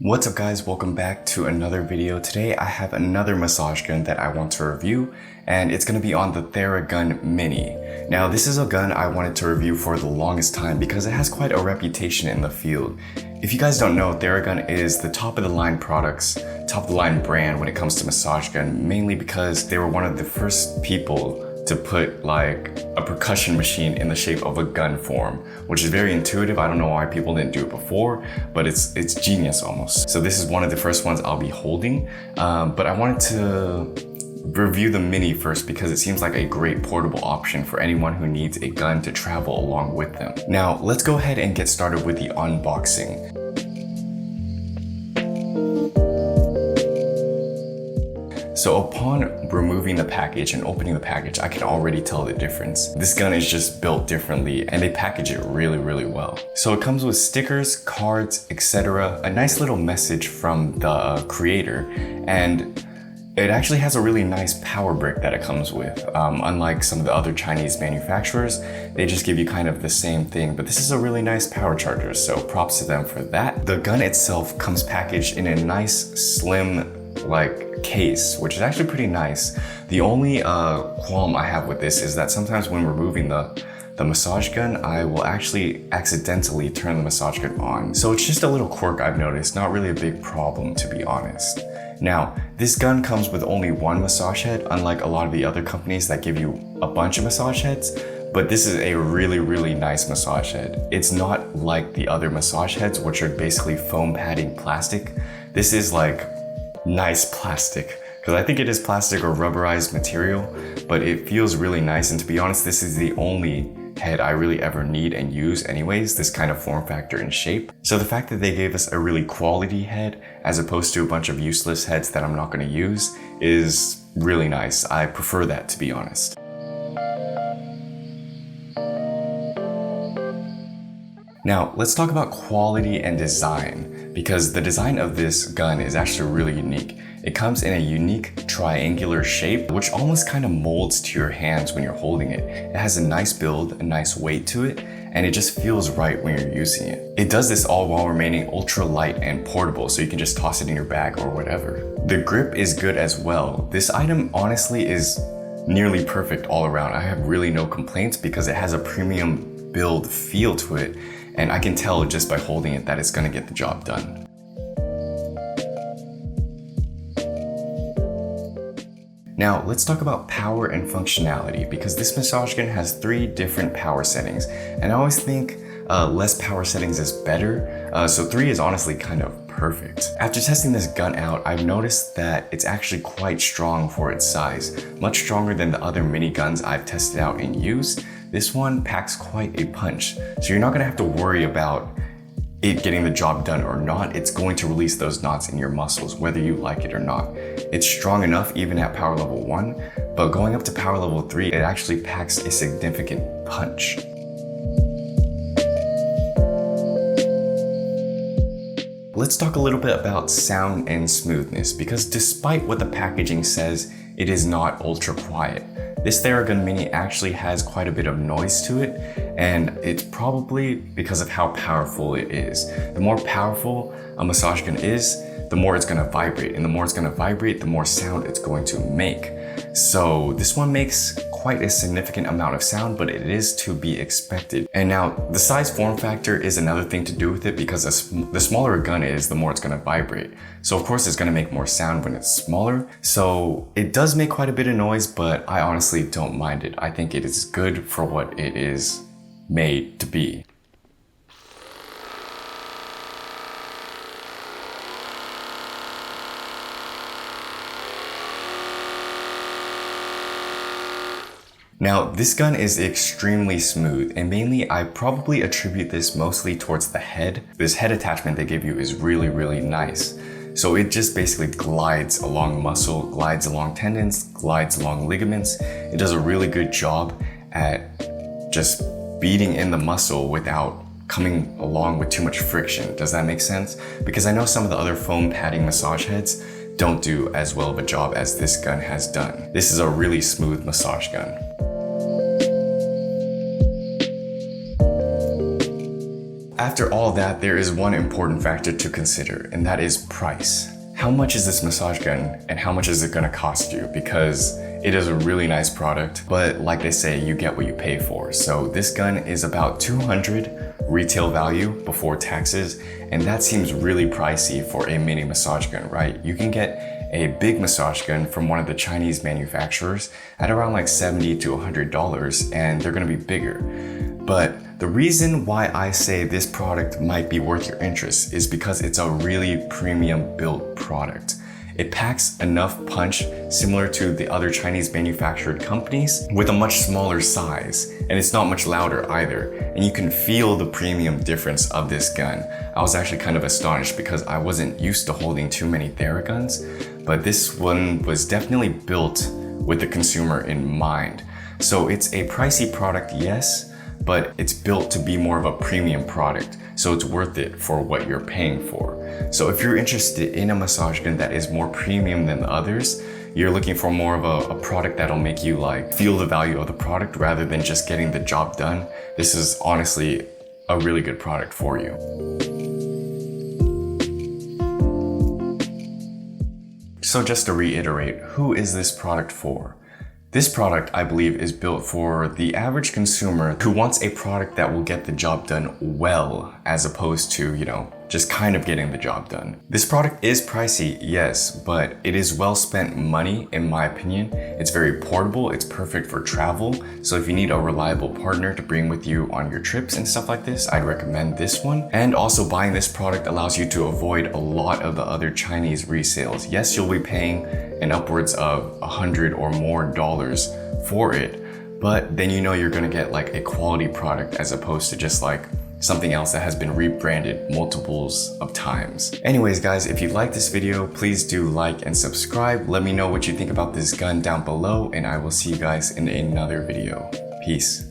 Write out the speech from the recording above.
What's up guys, welcome back to another video. Today I have another massage gun that I want to review, and it's going to be on the Theragun Mini. Now this is a gun I wanted to review for the longest time because it has quite a reputation in the field. If you guys don't know, Theragun is the top of the line brand when it comes to massage gun, mainly because they were one of the first people to put like a percussion machine in the shape of a gun form, which is very intuitive. I don't know why people didn't do it before, but it's genius almost. So this is one of the first ones I'll be holding, but I wanted to review the Mini first because it seems like a great portable option for anyone who needs a gun to travel along with them. Now let's go ahead and get started with the unboxing. So upon removing the package and opening the package, I can already tell the difference. This gun is just built differently and they package it really well. So it comes with stickers, cards, etc. A nice little message from the creator, and it actually has a really nice power brick that it comes with. Unlike some of the other Chinese manufacturers, they just give you kind of the same thing, but this is a really nice power charger, so props to them for that. The gun itself comes packaged in a nice slim case, which is actually pretty nice. The only qualm I have with this is that sometimes when removing the massage gun, I will actually accidentally turn the massage gun on. So it's just a little quirk I've noticed, not really a big problem to be honest. Now, this gun comes with only one massage head, unlike a lot of the other companies that give you a bunch of massage heads, but this is a really nice massage head. It's not like the other massage heads, which are basically foam padding plastic. This is like nice plastic, because I think it is plastic or rubberized material, but it feels really nice. And to be honest, this is the only head I really ever need and use anyways, this kind of form factor and shape. So the fact that they gave us a really quality head as opposed to a bunch of useless heads that I'm not going to use is really nice. I prefer that, to be honest. Now, let's talk about quality and design, because the design of this gun is actually really unique. It comes in a unique triangular shape, which almost kind of molds to your hands when you're holding it. It has a nice build, a nice weight to it, and it just feels right when you're using it. It does this all while remaining ultra light and portable, so you can just toss it in your bag or whatever. The grip is good as well. This item honestly is nearly perfect all around. I have really no complaints because it has a premium build feel to it, and I can tell just by holding it that it's gonna get the job done. Now, let's talk about power and functionality, because this massage gun has 3 different power settings, and I always think less power settings is better, so 3 is honestly kind of perfect. After testing this gun out, I've noticed that it's actually quite strong for its size, much stronger than the other mini guns I've tested out and used. This one packs quite a punch, so you're not gonna have to worry about it getting the job done or not. It's going to release those knots in your muscles, whether you like it or not. It's strong enough even at power level 1, but going up to power level 3, it actually packs a significant punch. Let's talk a little bit about sound and smoothness, because despite what the packaging says, it is not ultra quiet. This Theragun Mini actually has quite a bit of noise to it, and it's probably because of how powerful it is. The more powerful a massage gun is, the more it's gonna vibrate, and the more it's gonna vibrate, the more sound it's going to make. So this one makes quite a significant amount of sound, but it is to be expected. And now the size form factor is another thing to do with it, because the smaller a gun is, the more it's gonna vibrate. So of course it's gonna make more sound when it's smaller. So it does make quite a bit of noise, but I honestly don't mind it. I think it is good for what it is made to be. Now, this gun is extremely smooth, and mainly I probably attribute this mostly towards the head. This head attachment they give you is really nice. So it just basically glides along muscle, glides along tendons, glides along ligaments. It does a really good job at just beating in the muscle without coming along with too much friction. Does that make sense? Because I know some of the other foam padding massage heads don't do as well of a job as this gun has done. This is a really smooth massage gun. After all that, there is one important factor to consider, and that is price. How much is this massage gun and how much is it gonna cost you? Because it is a really nice product, but like they say, you get what you pay for. So this gun is about $200 retail value before taxes, and that seems really pricey for a mini massage gun, right? You can get a big massage gun from one of the Chinese manufacturers at around like $70 to $100, and they're gonna be bigger. But the reason why I say this product might be worth your interest is because it's a really premium built product. It packs enough punch similar to the other Chinese manufactured companies with a much smaller size, and it's not much louder either. And you can feel the premium difference of this gun. I was actually kind of astonished because I wasn't used to holding too many Theraguns, but this one was definitely built with the consumer in mind. So it's a pricey product, yes, but it's built to be more of a premium product, so it's worth it for what you're paying for. So if you're interested in a massage gun that is more premium than the others, you're looking for more of a product that'll make you like feel the value of the product rather than just getting the job done, this is honestly a really good product for you. So just to reiterate, who is this product for? This product, I believe, is built for the average consumer who wants a product that will get the job done well, as opposed to, just kind of getting the job done. This product is pricey, yes, but it is well spent money in my opinion. It's very portable, it's perfect for travel. So if you need a reliable partner to bring with you on your trips and stuff like this, I'd recommend this one. And also buying this product allows you to avoid a lot of the other Chinese resales. Yes, you'll be paying an upwards of $100 or more for it, but then you're gonna get like a quality product as opposed to just like something else that has been rebranded multiples of times. Anyways guys, if you like this video, please do like and subscribe. Let me know what you think about this gun down below, and I will see you guys in another video. Peace.